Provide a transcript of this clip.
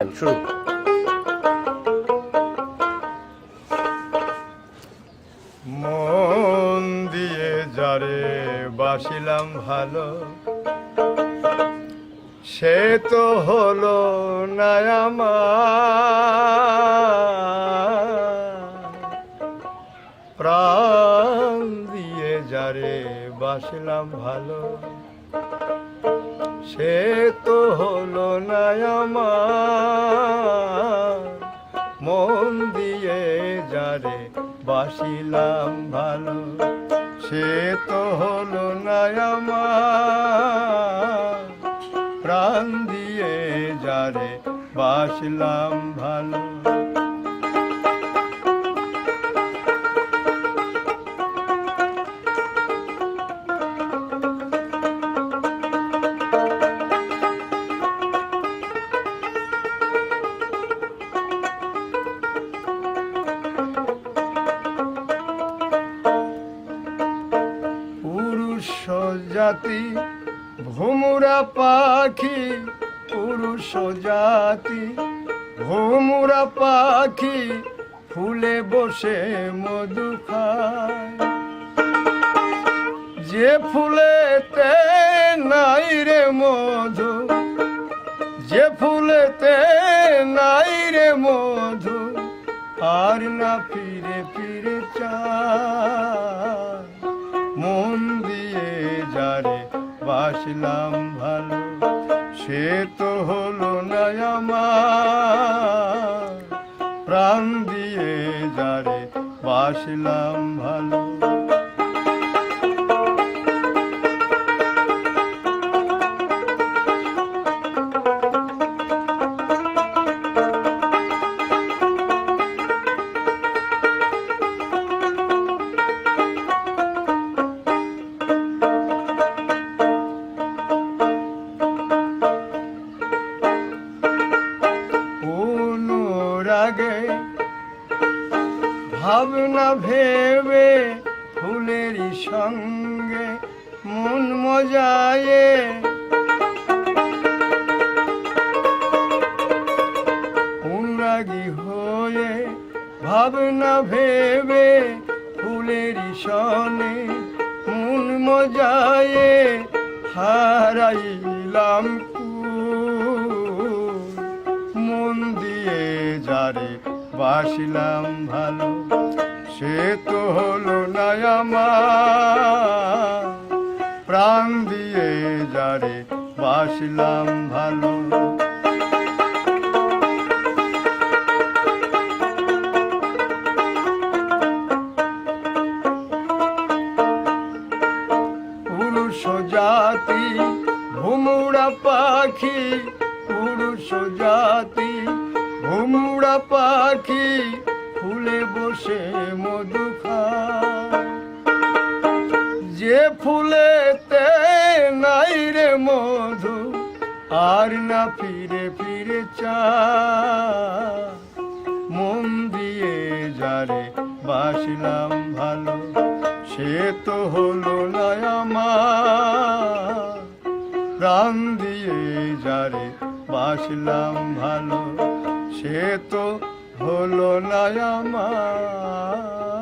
গান শুরু। মন দিয়ে যারে বাসিলাম ভালো, সে তো হলো না আমার। প্রাণ দিয়ে যারে বাসিলাম ভালো, সে তো হলো না আমার। মন দিয়ে যারে বাসিলাম ভালো, সে তো হলো না আমার। প্রাণ দিয়ে যারে বাসিলাম ভালো। পুরুষ জাতি ভোমরা পাখি, পুরুষ জাতি ভোমরা পাখি, ফুলে বসে মধু খায়। যে ফুলেতে নাই রে মধু, যে ফুলেতে নাই রে মধু, আর না ফিরে ফিরে চায়। মন দিয়ে যারে বাসিলাম ভালো, সে তো হলো না আমার। প্রাণ দিয়ে যারে বাসিলাম ভালো। অনুরাগে ভাবনা ভেবে ফুলেরই সঙ্গে মন মজায়ে, অনুরাগী হয়ে ভাবনা ভেবে ফুলেরই সনে মন মজায়ে, হারাইলাম মন দিয়ে যারে বাসিলাম ভালো, সে তো হলো না আমার। প্রাণ দিয়ে যারে বাসিলাম ভালো। পুরুষ জাতি ভোমরা পাখি, পুরুষ জাতি ভোমরা পাখি, ফুলে বসে মধু খায়। যে ফুলেতে নাই রে মধু, আর না ফিরে ফিরে চায়। মন দিয়ে যারে বাসিলাম ভালো, সে তো হলো না আমার। প্রাণ দিয়ে যারে বাসিলাম ভালো, সে তো হলো না আমার।